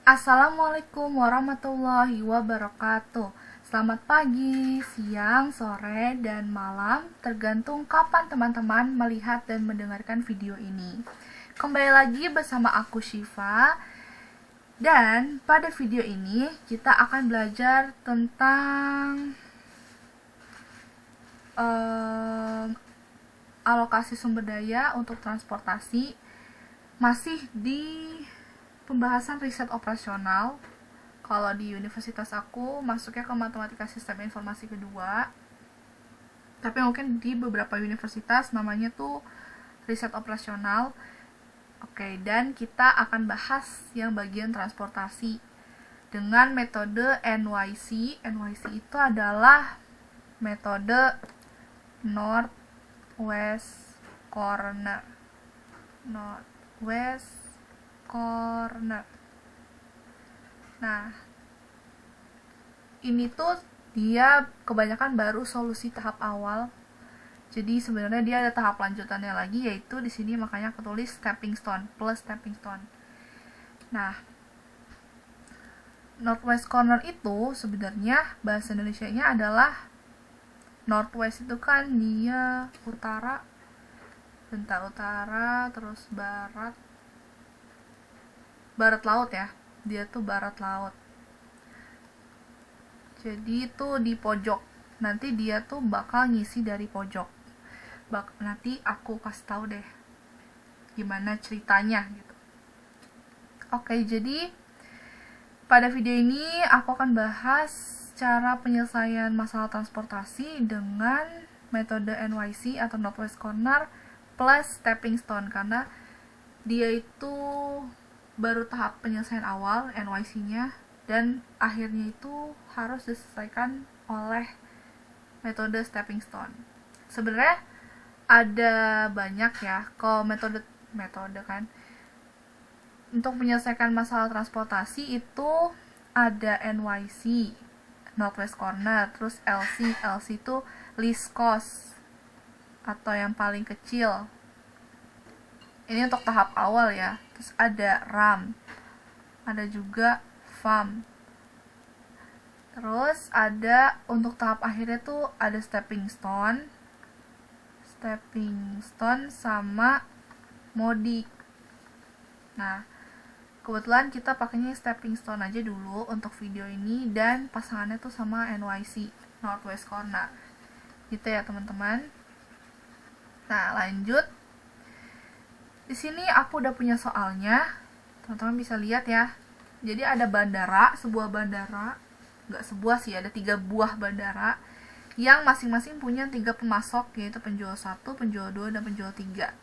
Assalamualaikum warahmatullahi wabarakatuh. Selamat pagi, siang, sore, dan malam, tergantung kapan teman-teman melihat dan mendengarkan video ini. Kembali lagi bersama aku Syifa, dan pada video ini kita akan belajar tentang alokasi sumber daya untuk transportasi, masih di pembahasan riset operasional. Kalau di universitas aku masuknya ke matematika sistem informasi kedua, tapi mungkin di beberapa universitas namanya tuh riset operasional. Oke, dan kita akan bahas yang bagian transportasi dengan metode NYC. NYC itu adalah metode Northwest Corner. Nah, ini tuh dia kebanyakan baru solusi tahap awal. Jadi sebenarnya dia ada tahap lanjutannya lagi, yaitu di sini makanya aku tulis stepping stone plus stepping stone. Nah, Northwest Corner itu sebenarnya bahasa Indonesianya adalah Northwest itu kan dia utara, terus barat laut ya, dia tuh barat laut. Jadi itu di pojok, nanti dia tuh bakal ngisi dari pojok. Nanti aku kasih tahu deh gimana ceritanya gitu. Oke, jadi pada video ini aku akan bahas cara penyelesaian masalah transportasi dengan metode NYC atau Northwest Corner plus stepping stone, karena dia itu baru tahap penyelesaian awal NYC-nya, dan akhirnya itu harus diselesaikan oleh metode stepping stone. Sebenarnya ada banyak ya kalau metode kan untuk menyelesaikan masalah transportasi itu ada NYC, Northwest Corner, terus LC itu least cost atau yang paling kecil. Ini untuk tahap awal ya. Terus ada RAM, ada juga FAM. Terus ada untuk tahap akhirnya tuh ada stepping stone sama modi. Nah, kebetulan kita pakainya stepping stone aja dulu untuk video ini, dan pasangannya tuh sama NYC, Northwest Corner. Gitu ya teman-teman. Nah, lanjut. Di sini aku udah punya soalnya. Teman-teman bisa lihat ya. Jadi ada sebuah bandara. Nggak sebuah sih, ada 3 buah bandara yang masing-masing punya 3 pemasok, yaitu penjual 1, penjual 2, dan penjual 3.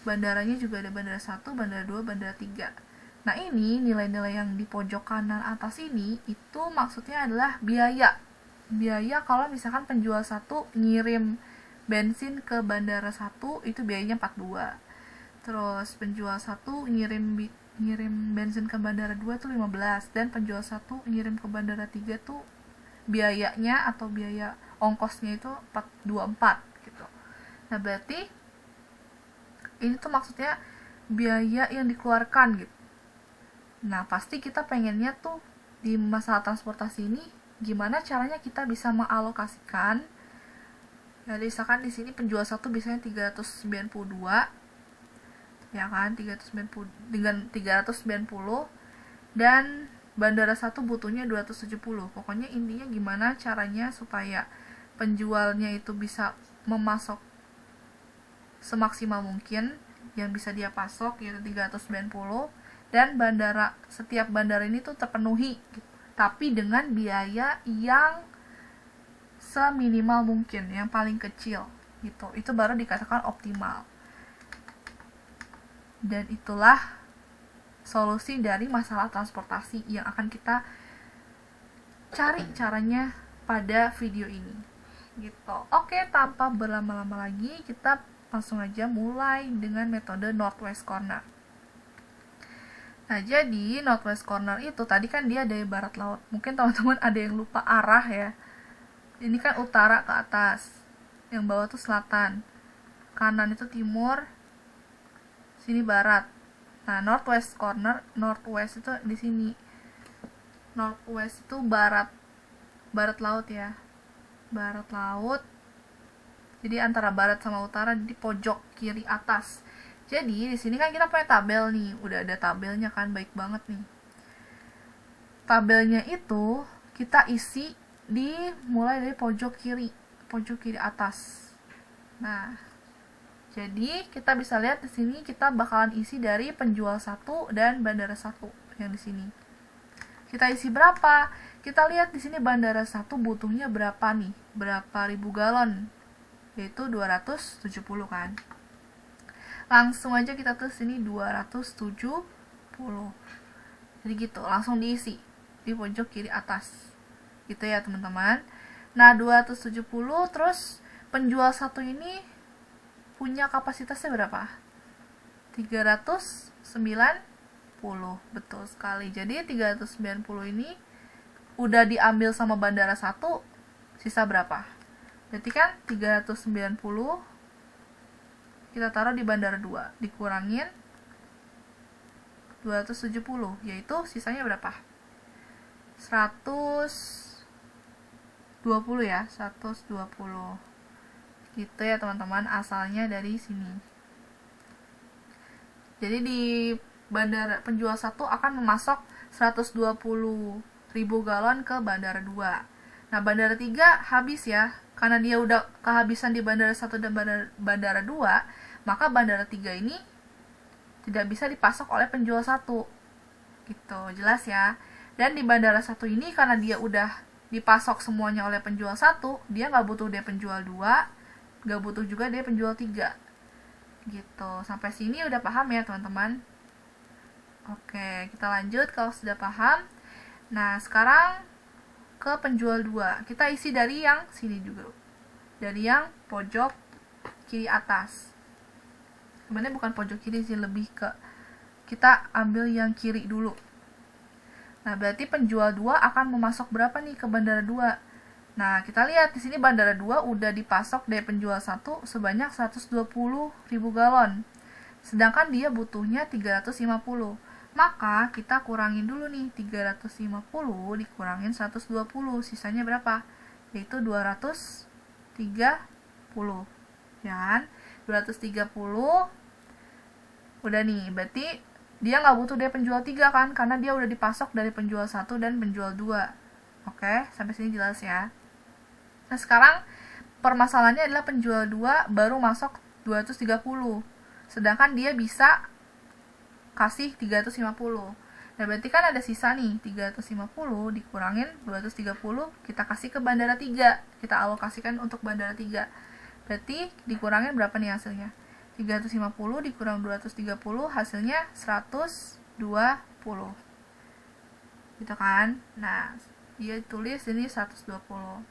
Bandaranya juga ada bandara 1, bandara 2, bandara 3. Nah, ini nilai-nilai yang di pojok kanan atas ini itu maksudnya adalah biaya. Biaya kalau misalkan penjual 1 ngirim bensin ke bandara 1 itu biayanya 42. Terus penjual 1 ngirim bensin ke bandara 2 tuh 15, dan penjual 1 ngirim ke bandara 3 tuh biayanya atau biaya ongkosnya itu 24 gitu. Nah, berarti ini tuh maksudnya biaya yang dikeluarkan gitu. Nah, pasti kita pengennya tuh di masalah transportasi ini gimana caranya kita bisa mengalokasikan. Jadi misalkan di sini penjual 1 biasanya 392, ya kan, 390 dengan 390, dan bandara 1 butuhnya 270. Pokoknya intinya gimana caranya supaya penjualnya itu bisa memasok semaksimal mungkin yang bisa dia pasok, yaitu 390, dan setiap bandara ini tuh terpenuhi gitu. Tapi dengan biaya yang seminimal mungkin, yang paling kecil gitu. Itu baru dikatakan optimal. Dan itulah solusi dari masalah transportasi yang akan kita cari caranya pada video ini gitu. Oke, tanpa berlama-lama lagi, kita langsung aja mulai dengan metode Northwest Corner. Nah, jadi Northwest Corner itu tadi kan dia dari barat laut. Mungkin teman-teman ada yang lupa arah ya. Ini kan utara ke atas, yang bawah tuh selatan, kanan itu timur, sini barat. Nah, Northwest itu di sini. Northwest itu barat laut ya, barat laut. Jadi antara barat sama utara di pojok kiri atas. Jadi di sini kan kita punya tabel nih, udah ada tabelnya kan, baik banget nih. Tabelnya itu kita isi mulai dari pojok kiri atas. Nah, jadi kita bisa lihat di sini kita bakalan isi dari penjual 1 dan bandara 1 yang di sini. Kita isi berapa? Kita lihat di sini bandara 1 butuhnya berapa nih? Berapa ribu galon? Yaitu 270 kan. Langsung aja kita tulis sini 270. Jadi gitu, langsung diisi di pojok kiri atas. Gitu ya, teman-teman. Nah, 270 terus penjual 1 ini punya kapasitasnya berapa? 390. Betul sekali. Jadi 390 ini udah diambil sama bandara 1, sisa berapa? Berarti kan 390 kita taruh di bandara 2, dikurangin 270, yaitu sisanya berapa? 120 ya, 120. Gitu ya teman-teman, asalnya dari sini. Jadi di bandara penjual 1 akan memasok 120.000 galon ke bandara 2. Nah, bandara 3 habis ya. Karena dia udah kehabisan di bandara 1 dan bandara 2, maka bandara 3 ini tidak bisa dipasok oleh penjual 1. Gitu, jelas ya. Dan di bandara 1 ini karena dia udah dipasok semuanya oleh penjual 1, dia nggak butuh dia penjual 2, nggak butuh juga dia penjual 3. Gitu, sampai sini udah paham ya teman-teman? Oke, kita lanjut kalau sudah paham. Nah, sekarang ke penjual 2. Kita isi dari yang sini juga. Dari yang pojok kiri atas. Sebenarnya bukan pojok kiri sih, lebih ke kita ambil yang kiri dulu. Nah, berarti penjual 2 akan memasok berapa nih ke bandara 2? Nah, kita lihat di sini bandara 2 udah dipasok dari penjual 1 sebanyak 120.000 galon. Sedangkan dia butuhnya 350. Maka kita kurangin dulu nih, 350 dikurangin 120, sisanya berapa? Yaitu 230. Ya kan? 230 udah nih, berarti dia nggak butuh dia penjual 3 kan, karena dia udah dipasok dari penjual 1 dan penjual 2. Oke, sampai sini jelas ya. Nah, sekarang permasalahannya adalah penjual 2 baru masuk 230, sedangkan dia bisa kasih 350. Nah, berarti kan ada sisa nih, 350 dikurangin 230, kita kasih ke bandara 3, kita alokasikan untuk bandara 3. Berarti dikurangin berapa nih hasilnya? 350 dikurang 230, hasilnya 120. Gitu kan? Nah, dia tulis ini 120.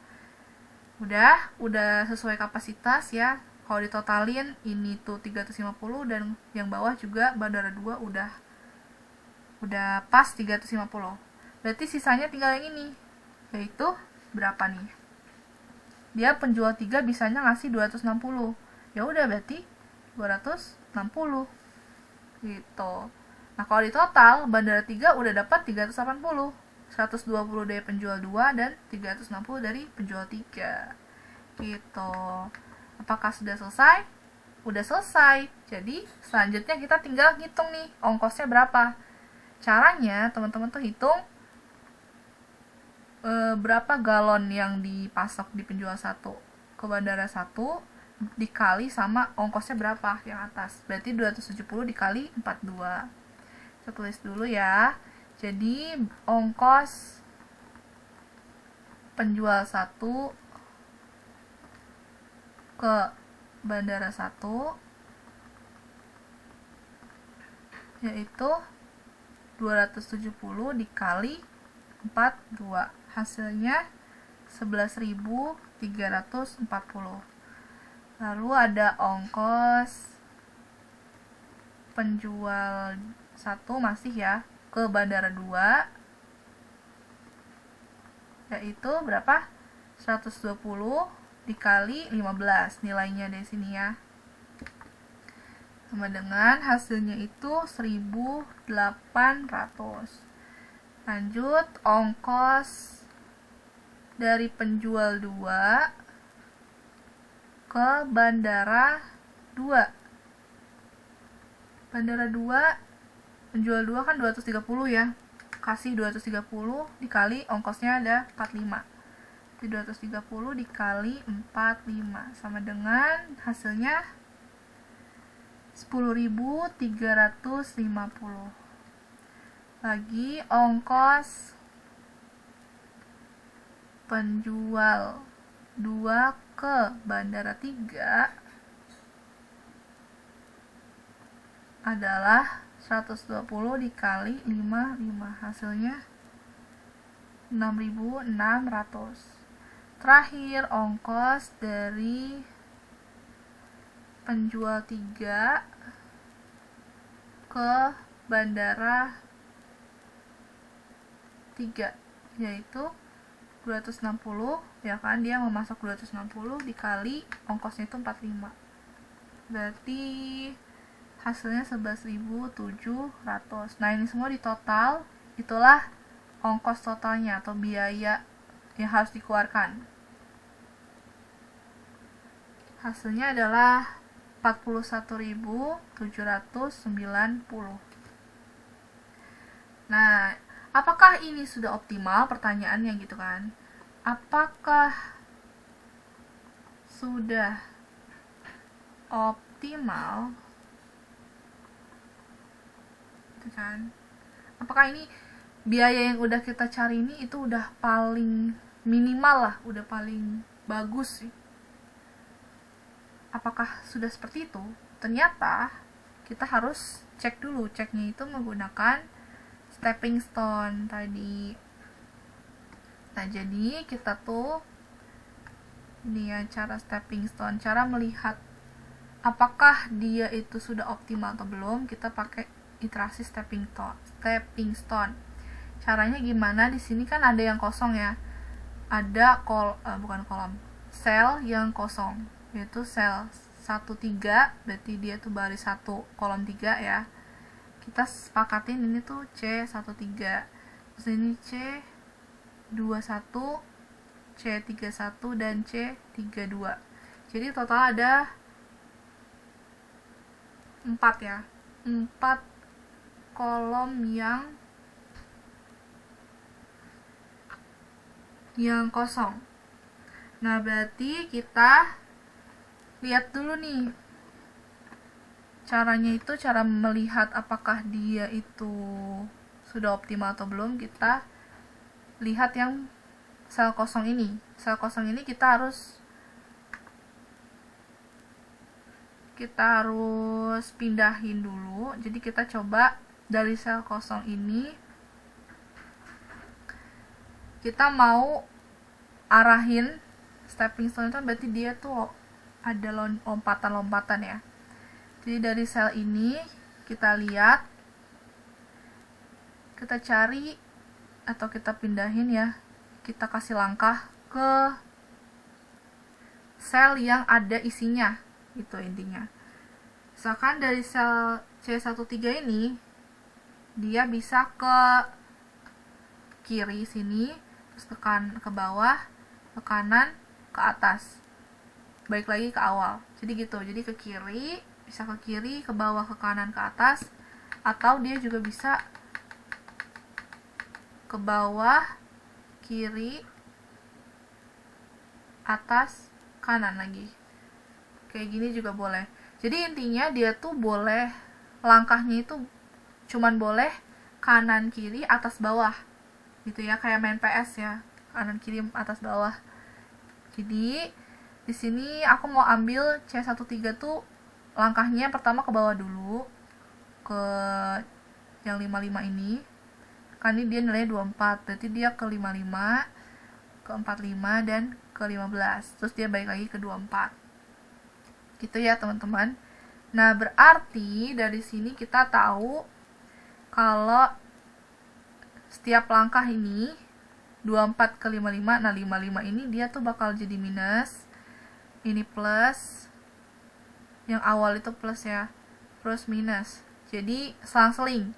Udah sesuai kapasitas ya. Kalau ditotalin ini tuh 350 dan yang bawah juga bandara 2 udah pas 350. Berarti sisanya tinggal yang ini. Yaitu berapa nih? Dia penjual 3 bisanya ngasih 260. Ya udah berarti 260. Gitu. Nah, kalau di total bandara 3 udah dapat 380. 120 dari penjual 2 dan 360 dari penjual 3. Gitu. Apakah sudah selesai? Udah selesai. Jadi selanjutnya kita tinggal hitung nih ongkosnya berapa. Caranya teman-teman tuh hitung berapa galon yang dipasok di penjual 1 ke bandara 1 dikali sama ongkosnya berapa yang atas. Berarti 270 dikali 42. Kita tulis dulu ya. Jadi ongkos penjual 1 ke bandara 1 yaitu 270 dikali 42, hasilnya 11.340. Lalu ada ongkos penjual 1 masih ya ke bandara 2 yaitu berapa? 120 dikali 15, nilainya dari sini ya, sama dengan hasilnya itu 1.800. Lanjut, ongkos dari penjual 2 ke bandara 2. Bandara 2, penjual 2 kan 230 ya. Kasih 230 dikali ongkosnya ada 45. Jadi 230 dikali 45 sama dengan hasilnya 10.350. Lagi ongkos penjual 2 ke bandara 3 adalah 120 dikali 55, hasilnya 6.600. Terakhir, ongkos dari penjual 3 ke bandara 3, yaitu 260, ya kan, dia memasok 260 dikali ongkosnya itu 45, berarti hasilnya 11.700. Nah, ini semua di total, itulah ongkos totalnya atau biaya yang harus dikeluarkan. Hasilnya adalah 41.790. Nah, apakah ini sudah optimal? Pertanyaannya gitu kan. Apakah sudah optimal? Gitu kan. Apakah ini biaya yang udah kita cari ini itu udah paling minimal lah, udah paling bagus sih? Apakah sudah seperti itu? Ternyata kita harus cek dulu. Ceknya itu menggunakan stepping stone tadi. Nah, jadi kita tuh ini ya cara stepping stone, cara melihat apakah dia itu sudah optimal atau belum, kita pakai iterasi stepping stone. Caranya gimana? Di sini kan ada yang kosong ya. Ada sel yang kosong, yaitu sel 13, berarti dia tuh baris 1 kolom 3 ya. Kita sepakatin ini tuh C13, terus ini C21, C31 dan C32. Jadi total ada 4 ya. 4 kolom yang kosong. Nah, berarti kita lihat dulu nih. Caranya itu cara melihat apakah dia itu sudah optimal atau belum, kita lihat yang sel kosong ini. Sel kosong ini kita harus pindahin dulu. Jadi kita coba dari sel kosong ini, kita mau arahin stepping stone itu, berarti dia tuh ada lompatan-lompatan ya. Jadi dari sel ini kita lihat, kita cari atau kita pindahin ya, kita kasih langkah ke sel yang ada isinya, itu intinya. Misalkan dari sel C13 ini dia bisa ke kiri sini, terus ke bawah, ke kanan, ke atas, balik lagi ke awal. Jadi gitu. Jadi ke kiri, bisa ke kiri, ke bawah, ke kanan, ke atas, atau dia juga bisa ke bawah, kiri, atas, kanan lagi. Kayak gini juga boleh. Jadi intinya dia tuh boleh, langkahnya itu cuman boleh kanan, kiri, atas, bawah. Gitu ya, kayak main PS ya, kanan, kiri, atas, bawah. Jadi di sini aku mau ambil C13 tuh langkahnya pertama ke bawah dulu, ke yang 55 ini. Kan ini dia nilainya 24, berarti dia ke 55, ke 45 dan ke 15. Terus dia balik lagi ke 24. Gitu ya, teman-teman. Nah, berarti dari sini kita tahu kalau setiap langkah ini 24 ke 55, nah 55 ini dia tuh bakal jadi minus, ini plus, yang awal itu plus ya, plus minus, jadi selang-seling.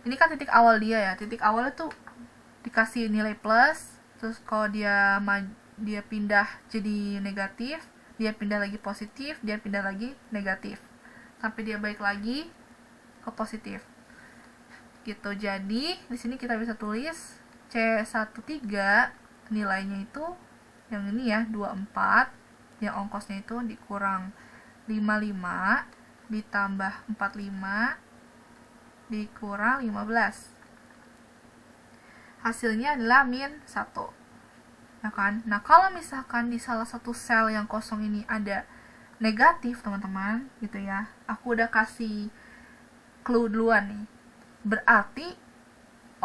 ini kan titik awal dia ya, titik awalnya tuh dikasih nilai plus, terus kalau dia pindah jadi negatif, dia pindah lagi positif, dia pindah lagi negatif, sampai dia balik lagi ke positif gitu. Jadi di sini kita bisa tulis C13 nilainya itu yang ini ya, 24, yang ongkosnya itu dikurang 55 ditambah 45 dikurang 15, hasilnya adalah min 1 ya kan. Nah kalau misalkan di salah satu sel yang kosong ini ada negatif teman-teman gitu ya, aku udah kasih clue duluan nih, berarti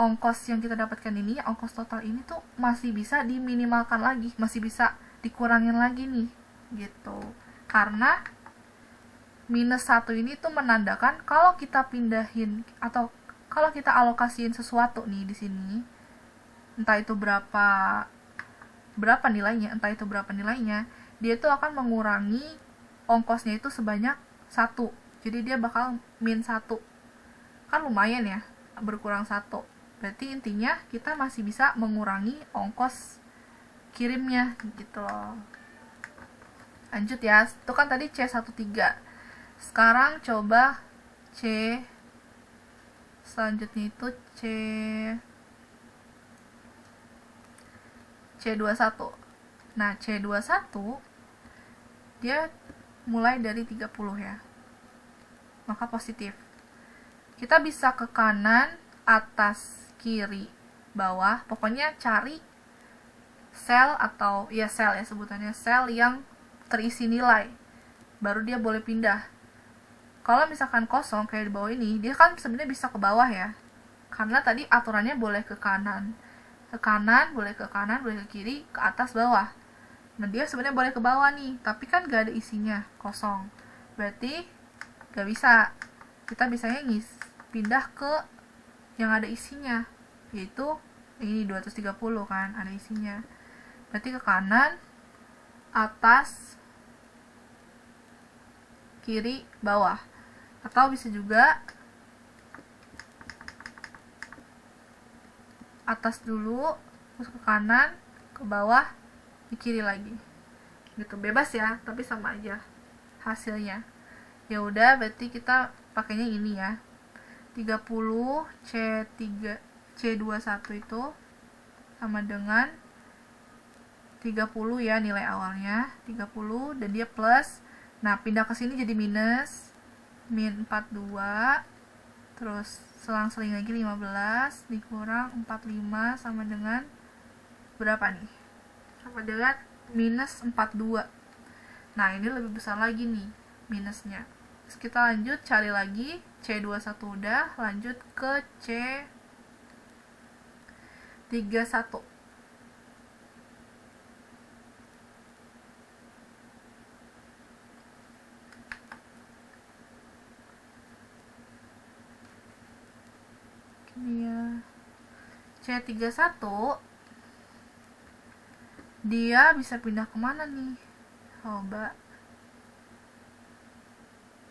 ongkos yang kita dapatkan ini, ongkos total ini tuh masih bisa diminimalkan lagi, masih bisa dikurangin lagi nih gitu. Karena minus 1 ini tuh menandakan kalau kita pindahin atau kalau kita alokasiin sesuatu nih di sini, entah itu berapa nilainya, dia tuh akan mengurangi ongkosnya itu sebanyak 1. Jadi dia bakal min 1. Kan lumayan ya, berkurang 1. Berarti intinya kita masih bisa mengurangi ongkos kirimnya gitu loh. Lanjut ya, itu kan tadi C13. Sekarang coba selanjutnya itu C21. Nah, C21 dia mulai dari 30 ya. Maka positif. Kita bisa ke kanan, atas, kiri, bawah. Pokoknya cari sel atau ya sel ya sebutannya, sel yang terisi nilai. Baru dia boleh pindah. Kalau misalkan kosong kayak di bawah ini, dia kan sebenarnya bisa ke bawah ya. Karena tadi aturannya boleh ke kanan. Ke kanan, boleh ke kanan, boleh ke kiri, ke atas, bawah. Nah, dia sebenarnya boleh ke bawah nih, tapi kan gak ada isinya, kosong. Berarti gak bisa. Kita bisanya pindah ke yang ada isinya, yaitu ini 230 kan, ada isinya. Berarti ke kanan, atas, kiri, bawah. Atau bisa juga atas dulu, terus ke kanan, ke bawah, ke kiri lagi. Gitu, bebas ya, tapi sama aja hasilnya. Ya udah, berarti kita pakainya ini ya. 30 C21 itu sama dengan 30 ya nilai awalnya, 30 dan dia plus. Nah, pindah ke sini jadi minus, min 42, terus selang-seling lagi 15 dikurang 45 sama dengan berapa nih? Sama dengan minus 42. Nah, ini lebih besar lagi nih minusnya. Terus kita lanjut cari lagi, C21 udah, lanjut ke C31. Dia C31 dia bisa pindah kemana nih? Coba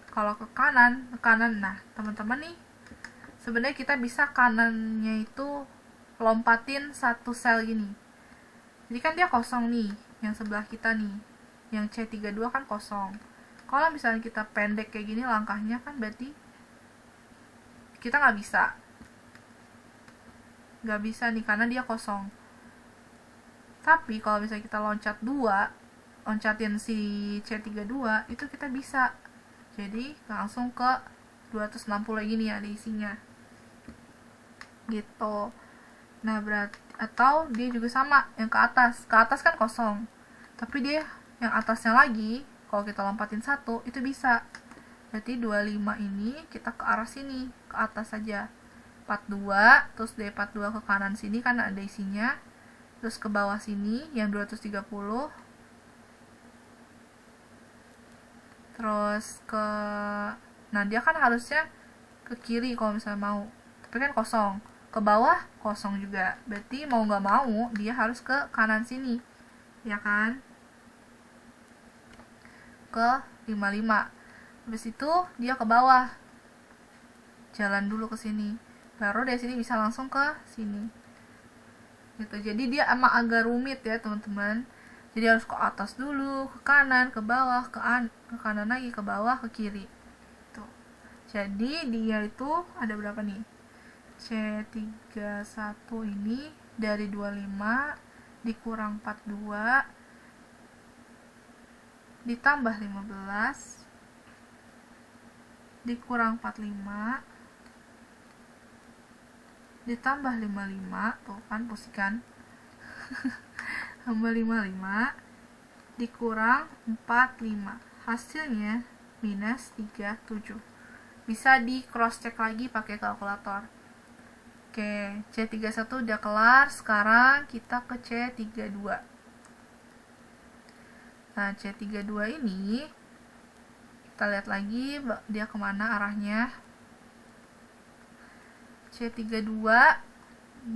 kalau ke kanan, nah teman-teman nih sebenarnya kita bisa kanannya itu lompatin satu sel gini. Jadi kan dia kosong nih, yang sebelah kita nih, yang C32 kan kosong. Kalau misalnya kita pendek kayak gini langkahnya kan berarti kita nggak bisa nih karena dia kosong. Tapi kalau misalnya kita loncatin si C32 itu kita bisa. Jadi langsung ke 260 gini ada isinya. Gitu. Nah, berarti atau dia juga sama yang ke atas. Ke atas kan kosong. Tapi dia yang atasnya lagi kalau kita lompatin 1 itu bisa. Berarti 25 ini kita ke arah sini, ke atas saja. 42, terus dari 42 ke kanan sini kan ada isinya. Terus ke bawah sini yang 230. Terus nah dia kan harusnya ke kiri kalau misalnya mau. Tapi kan kosong. Ke bawah kosong juga. Berarti mau nggak mau dia harus ke kanan sini. Ya kan? Ke 55. Habis itu dia ke bawah. Jalan dulu ke sini. baru dari sini bisa langsung ke sini gitu. Jadi dia emang agak rumit ya teman-teman, jadi harus ke atas dulu, ke kanan, ke bawah, ke kanan lagi, ke bawah, ke kiri tuh. Jadi dia itu ada berapa nih, C31 ini dari 25 dikurang 42 ditambah 15 dikurang 45 ditambah 55, tuh kan pusing kan. Tambah 55 dikurang 45, hasilnya minus 37. Bisa di cross check lagi pakai kalkulator. Oke, C31 udah kelar. Sekarang kita ke C32. Nah, C32 ini kita lihat lagi dia kemana arahnya. C32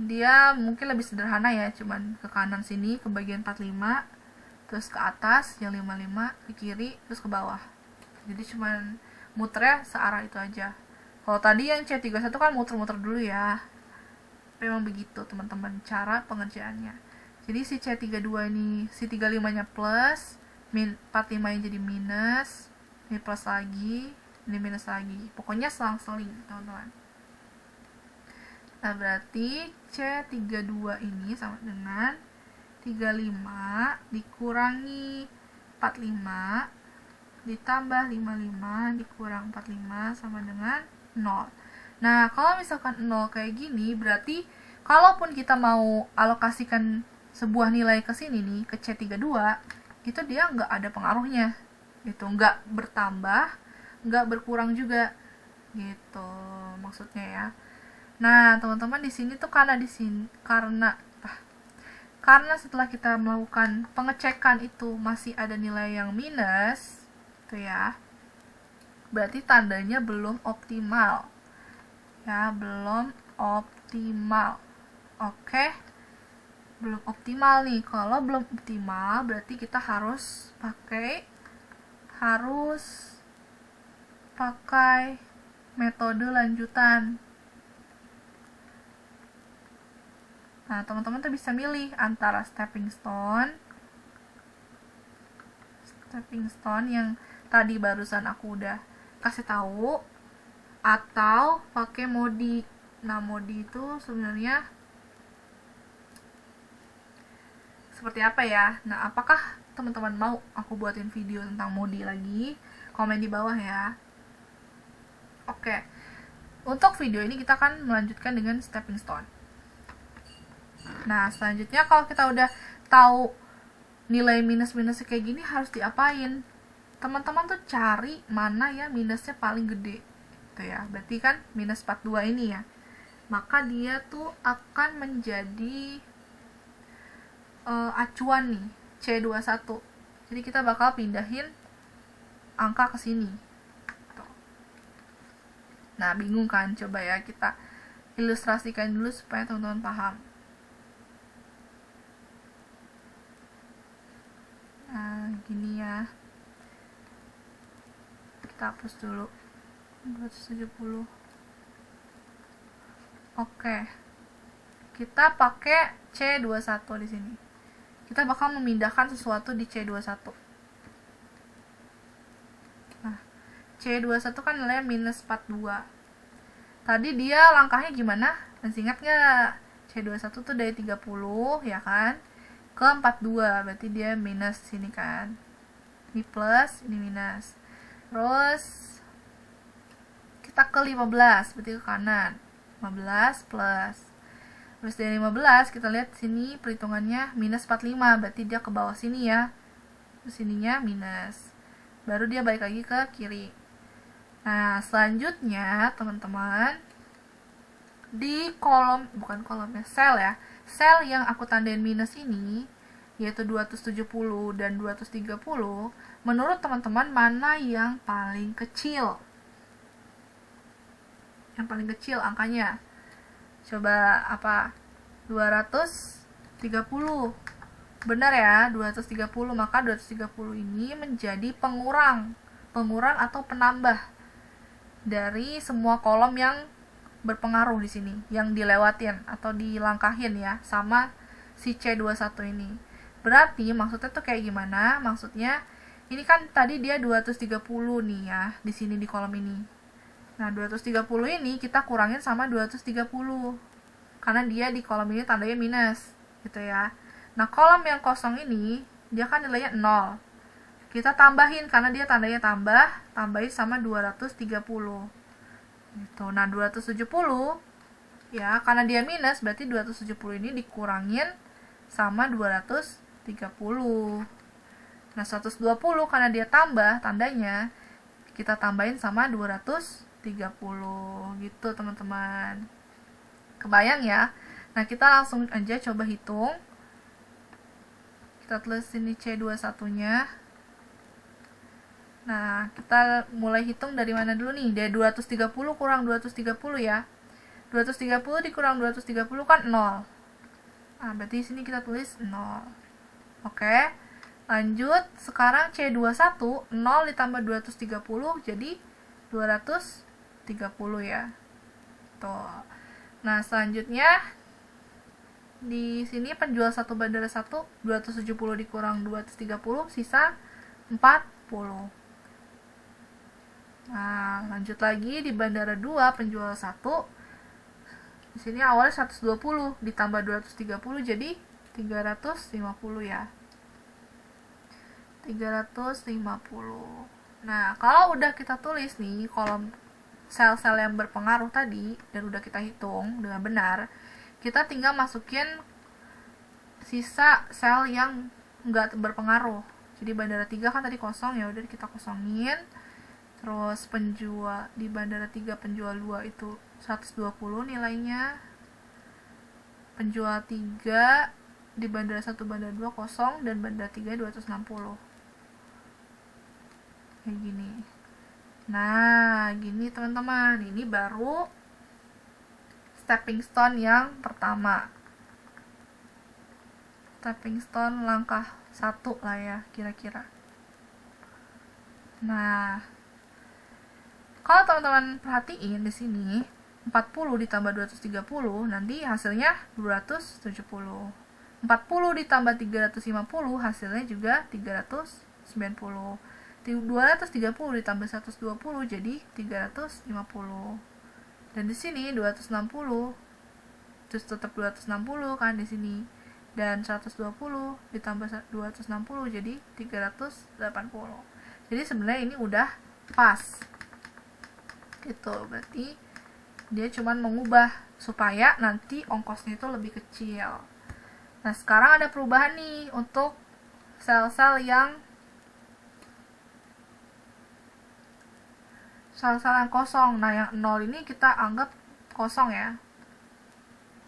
dia mungkin lebih sederhana ya, cuman ke kanan sini ke bagian 45, terus ke atas yang 55, ke kiri, terus ke bawah. Jadi cuman muternya searah itu aja. Kalau tadi yang C31 kan muter-muter dulu ya. Memang begitu teman-teman cara pengerjaannya. Jadi si C32 ini, si 35 nya plus, 45 nya jadi minus, ini plus lagi, ini minus lagi. Pokoknya selang-seling teman-teman. Nah, berarti C32 ini sama dengan 35 dikurangi 45 ditambah 55 dikurang 45 sama dengan 0. Nah, kalau misalkan 0 kayak gini, berarti kalaupun kita mau alokasikan sebuah nilai ke sini nih, ke C32, itu dia nggak ada pengaruhnya. Gitu, nggak bertambah, nggak berkurang juga. Gitu maksudnya ya. Nah, teman-teman di sini tuh karena setelah kita melakukan pengecekan itu masih ada nilai yang minus, tuh ya. Berarti tandanya belum optimal. Ya, belum optimal. Oke. Belum optimal nih. Kalau belum optimal berarti kita harus pakai metode lanjutan. Nah, teman-teman tuh bisa milih antara stepping stone yang tadi barusan aku udah kasih tahu, atau pakai modi. Nah, modi itu sebenarnya seperti apa ya? Nah, apakah teman-teman mau aku buatin video tentang modi lagi? Komen di bawah ya. Oke. Untuk video ini kita akan melanjutkan dengan stepping stone. Nah, selanjutnya kalau kita udah tahu nilai minus-minusnya kayak gini harus diapain? Teman-teman tuh cari mana ya minusnya paling gede. Gitu ya. Berarti kan minus 42 ini ya. Maka dia tuh akan menjadi acuan nih, C21. Jadi kita bakal pindahin angka ke sini. Nah, bingung kan? Coba ya kita ilustrasikan dulu supaya teman-teman paham. Nah, gini ya. Kita hapus dulu. 270. Oke. Kita pakai C21 di sini. Kita bakal memindahkan sesuatu di C21. Nah, C21 kan nilainya minus 42. Tadi dia langkahnya gimana? Masih ingat nggak? C21 tuh dari 30 ya kan ke 42, berarti dia minus sini kan. Ini plus, ini minus. Terus kita ke 15, berarti ke kanan. 15 plus. Terus dari 15 kita lihat sini perhitungannya minus 45, berarti dia ke bawah sini ya. Terus sininya minus. Baru dia balik lagi ke kiri. Nah, selanjutnya teman-teman di sel ya. Sel yang aku tandain minus ini yaitu 270 dan 230, menurut teman-teman mana yang paling kecil? Yang paling kecil angkanya. Coba apa? 230. Benar ya, 230. Maka 230 ini menjadi pengurang atau penambah dari semua kolom yang berpengaruh di sini, yang dilewatin atau dilangkahin ya sama si C21 ini. Berarti maksudnya tuh kayak gimana? Maksudnya ini kan tadi dia 230 nih ya di sini di kolom ini. Nah, 230 ini kita kurangin sama 230 karena dia di kolom ini tandanya minus gitu ya. Nah, kolom yang kosong ini dia kan nilainya 0. Kita tambahin karena dia tandanya tambah, tambahin sama 230. Gitu. Nah, 270 ya, karena dia minus berarti 270 ini dikurangin sama 230. Nah, 120 karena dia tambah tandanya, kita tambahin sama 230 gitu teman-teman. Kebayang ya? Nah, kita langsung aja coba hitung. Kita tulis sini C21-nya. Nah, kita mulai hitung dari mana dulu nih? Dari 230 kurang 230 ya. 230 dikurang 230 kan 0. Nah, berarti di sini kita tulis 0. Oke. Lanjut, sekarang C21, 0 ditambah 230 jadi 230 ya. Tuh. Nah, selanjutnya di sini penjual 1 bandara 1, 270 dikurang 230 sisa 40. Nah, lanjut lagi di bandara 2 penjual 1. Di sini awalnya 120 ditambah 230 jadi 350 ya. 350. Nah, kalau udah kita tulis nih kolom sel-sel yang berpengaruh tadi dan udah kita hitung dengan benar, kita tinggal masukin sisa sel yang enggak berpengaruh. Jadi bandara 3 kan tadi kosong, ya udah kita kosongin. Terus penjual di bandara 3 penjual 2 itu 120 nilainya. Penjual 3 di bandara 1 bandara 2 kosong dan bandara 3 260. Kayak gini. Nah, gini teman-teman. Ini baru stepping stone yang pertama. Stepping stone langkah 1 lah ya, kira-kira. Nah, kalau teman-teman perhatiin di sini 40 ditambah 230 nanti hasilnya 270. 40 ditambah 350 hasilnya juga 390. 230 ditambah 120 jadi 350. Dan di sini 260 terus tetap 260 kan di sini. Dan 120 ditambah 260 jadi 380. Jadi sebenarnya ini udah pas. Gitu. Berarti dia cuman mengubah supaya nanti ongkosnya itu lebih kecil. Nah, sekarang ada perubahan nih untuk sel-sel yang kosong. Nah, yang 0 ini kita anggap kosong ya.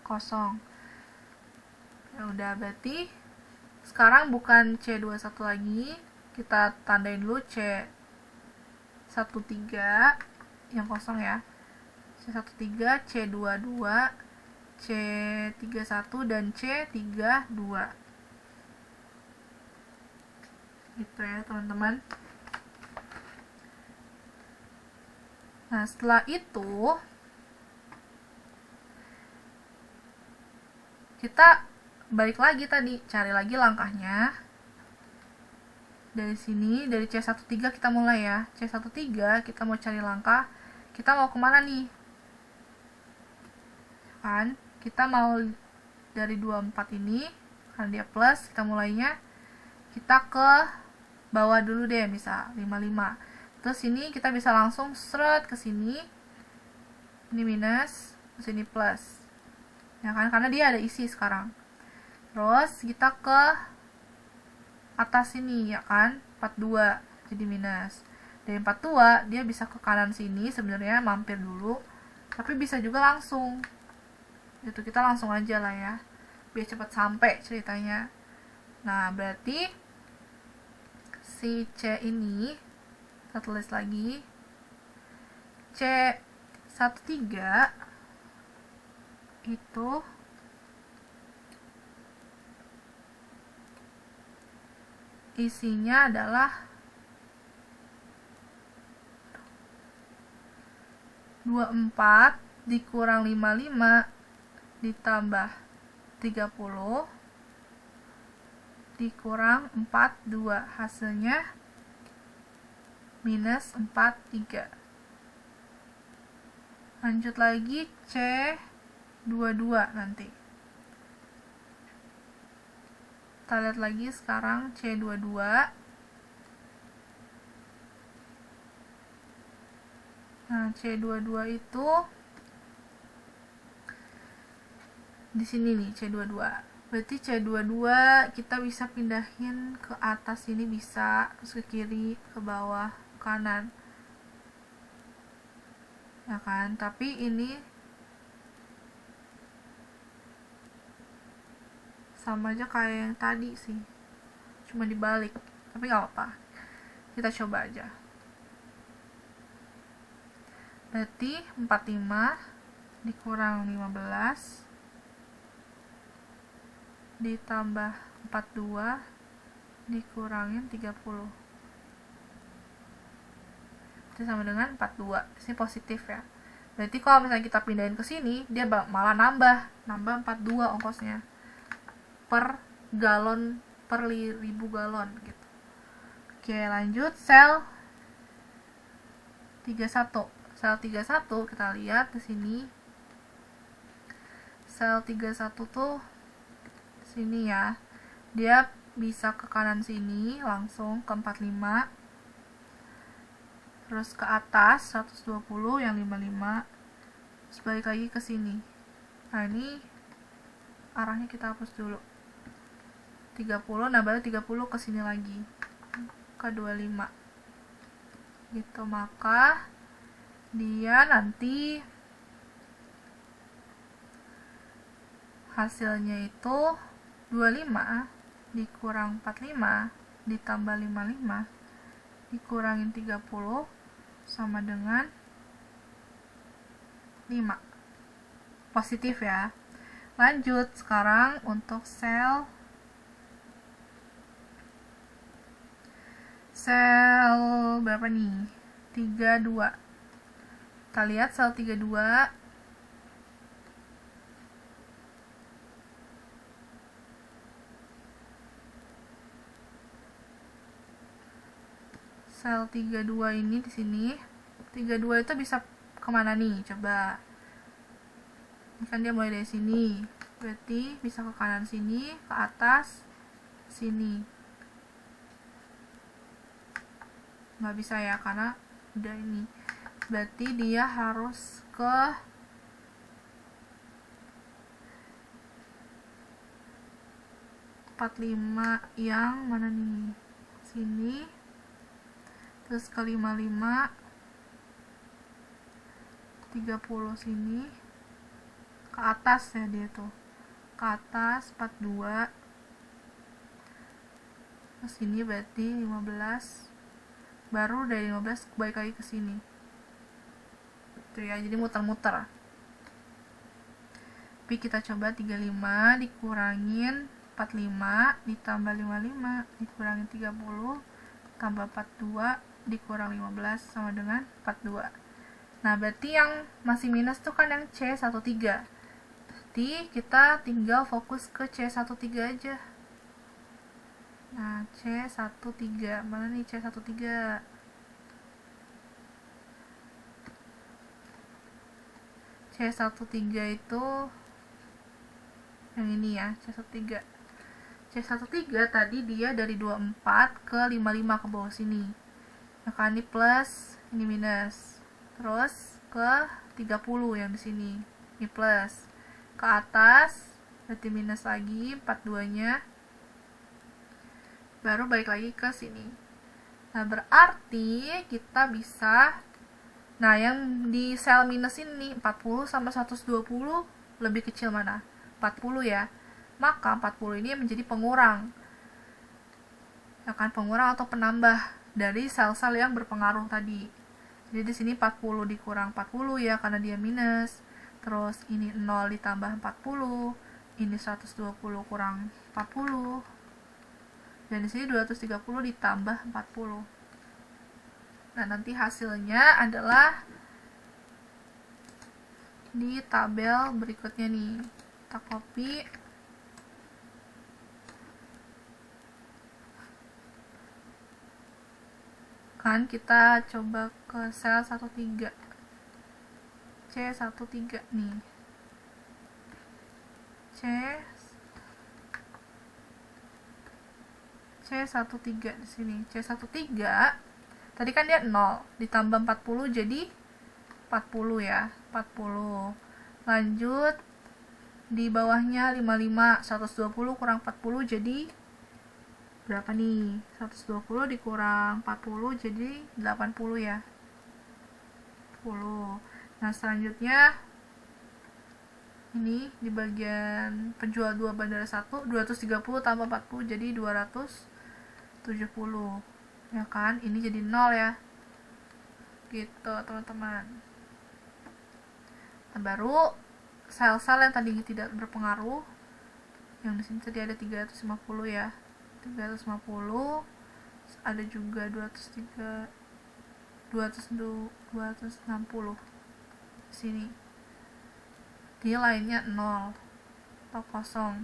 Kosong. Ya udah, berarti sekarang bukan C21 lagi. Kita tandain dulu C13 yang kosong ya. C13, C22, C31 dan C32. Gitu ya, teman-teman. Nah, setelah itu kita balik lagi tadi, cari lagi langkahnya. Dari sini, dari C13 kita mulai ya. C13 kita mau cari langkah, kita mau kemana nih? Kan, kita mau dari 24 ini, karena dia plus, kita mulainya, kita ke bawah dulu deh, misal 55. Terus sini kita bisa langsung seret ke sini. Ini minus, sini plus. Ya kan, karena dia ada isi sekarang. Terus kita ke atas sini ya kan, 42 jadi minus. Dari 42 dia bisa ke kanan sini, sebenarnya mampir dulu, tapi bisa juga langsung. Itu kita langsung aja lah ya, biar cepat sampai ceritanya. Nah, berarti si C ini kita tulis lagi, C13 itu isinya adalah 24 dikurang 55 ditambah 30 dikurang 42, hasilnya minus 43. Lanjut lagi C22 nanti. Kita lihat lagi sekarang C22. Nah, C22 itu di sini nih, C22. Berarti C22 kita bisa pindahin ke atas ini bisa, terus ke kiri, ke bawah, ke kanan. Ya kan? Tapi ini sama aja kayak yang tadi sih, cuma dibalik, tapi gak apa-apa, kita coba aja. Berarti 45 dikurang 15 ditambah 42 dikurangin 30, itu sama dengan 42. Ini positif ya. Berarti kalau misalnya kita pindahin ke sini, dia malah nambah 42 ongkosnya per galon, per 1000 galon gitu. Oke, lanjut sel 31. Sel 31 kita lihat di sini. Sel 31 tuh sini ya. Dia bisa ke kanan sini langsung ke 45. Terus ke atas 120 yang 55. Terus balik lagi ke sini. Nah, ini arahnya kita hapus dulu. 30, nah baru 30 ke sini lagi ke 25 gitu. Maka dia nanti hasilnya itu 25 dikurang 45 ditambah 55 dikurangin 30 sama dengan 5. Positif ya. Lanjut sekarang untuk sel berapa nih? 32. Kita lihat sel 32. Sel 32 ini di sini. 32 itu bisa kemana nih? Coba. Ini kan dia mulai dari sini. Berarti bisa ke kanan sini, ke atas, sini. Nggak bisa ya, karena udah ini. Berarti dia harus ke lima yang mana nih? Sini. Terus ke 55 30 sini. Ke atas ya dia tuh. Ke atas 42. Terus sini berarti 15. Baru dari 15 balik lagi ke sini. Itu ya, jadi muter-muter. Tapi kita coba 35 dikurangin 45 ditambah 55 dikurangin 30 tambah 42 dikurang 15 sama dengan 42. Nah, berarti yang masih minus tuh kan yang C13. Berarti kita tinggal fokus ke C13 aja. Nah, C13. Mana nih C13? C13 itu yang ini ya, C13. C13 tadi dia dari 24 ke 55 ke bawah sini. Maka ini plus, ini minus. Terus ke 30 yang di sini. Ini plus. Ke atas berarti minus lagi 42-nya. Baru balik lagi ke sini. Nah, berarti kita bisa, nah yang di sel minus ini 40 sama 120 lebih kecil mana? 40 ya. Maka 40 ini menjadi pengurang. Ya kan, pengurang atau penambah dari sel-sel yang berpengaruh tadi. Jadi di sini 40 dikurang 40 ya, karena dia minus. Terus ini 0 ditambah 40. Ini 120 kurang 40. Dan di sini 230 ditambah 40. Nah, nanti hasilnya adalah di tabel berikutnya nih. Kita copy. Kan kita coba ke sel 13. C13 nih. C13 di sini. C13 tadi kan dia 0 ditambah 40 jadi 40 ya. 40. Lanjut di bawahnya 55, 120 kurang 40 jadi berapa nih? 120 dikurang 40 jadi 80 ya. 10. Nah, selanjutnya ini di bagian penjual 2 bandara 1, 230 tambah 40 jadi 270. Ya kan? Ini jadi 0 ya. Gitu, teman-teman. Nah, baru sel-sel yang tadi tidak berpengaruh, yang di sini tadi ada 350 ya. 350, ada juga 260 sini. Di lainnya 0 atau kosong.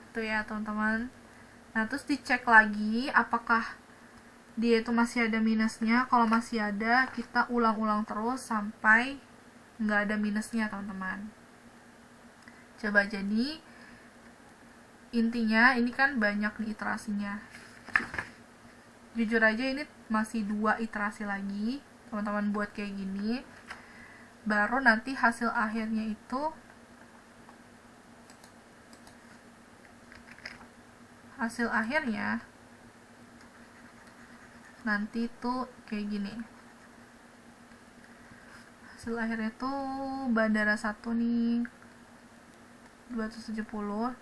Itu ya, teman-teman. Nah, terus dicek lagi apakah dia itu masih ada minusnya. Kalau masih ada, kita ulang-ulang terus sampai nggak ada minusnya, teman-teman. Coba, jadi intinya ini kan banyak nih iterasinya. Jujur aja ini masih 2 iterasi lagi teman-teman buat kayak gini. Baru nanti hasil akhirnya itu nanti tuh kayak gini. Hasil akhirnya tuh bandara 1 nih 270,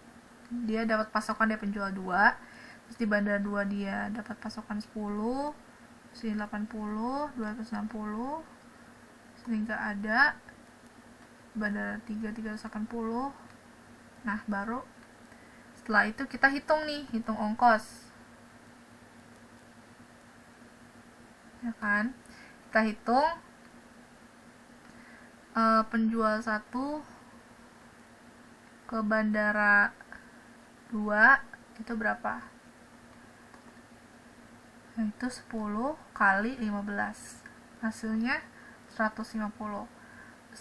dia dapat pasokan dari penjual 2. Terus di bandara 2 dia dapat pasokan 10, sini 80, 260, sini nggak ada. Bandara 3 380. Nah, baru setelah itu kita hitung nih, hitung ongkos ya kan. Kita hitung penjual 1 ke bandara 2 itu berapa? Nah, itu 10 kali 15, hasilnya 150.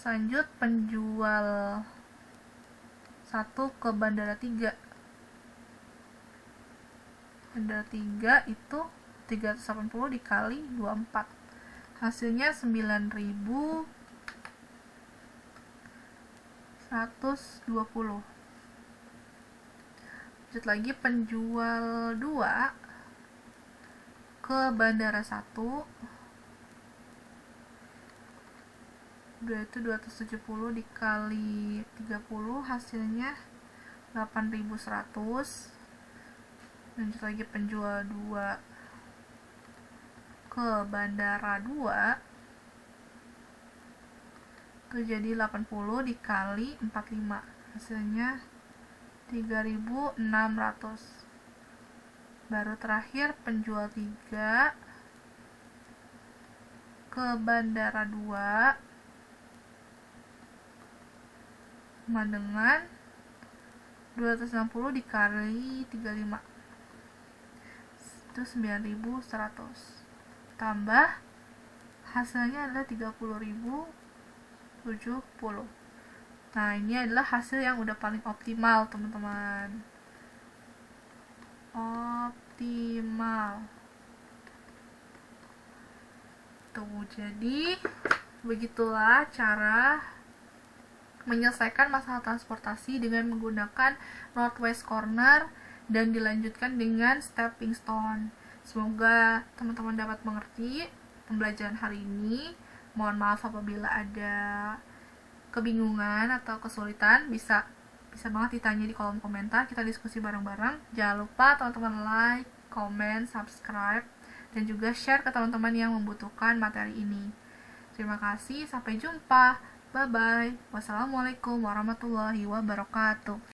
Lanjut penjual 1 ke bandara 3 itu 380 dikali 24, hasilnya 9.120. Lanjut lagi penjual 2 ke bandara 1, 2 itu 270 dikali 30, hasilnya 8.100. Lanjut lagi penjual 2 ke bandara 2 itu jadi 80 dikali 45, hasilnya 3.600. Baru terakhir penjual 3 ke bandara 2 sama dengan 260 dikali 35 itu 9.100, tambah hasilnya adalah 30.070. Nah, ini adalah hasil yang udah paling optimal, teman-teman. Optimal. Tuh, jadi begitulah cara menyelesaikan masalah transportasi dengan menggunakan Northwest Corner dan dilanjutkan dengan stepping stone. Semoga teman-teman dapat mengerti pembelajaran hari ini. Mohon maaf apabila ada kebingungan atau kesulitan, bisa banget ditanya di kolom komentar, kita diskusi bareng-bareng. Jangan lupa teman-teman like, comment, subscribe, dan juga share ke teman-teman yang membutuhkan materi ini. Terima kasih, sampai jumpa. Bye-bye. Wassalamualaikum warahmatullahi wabarakatuh.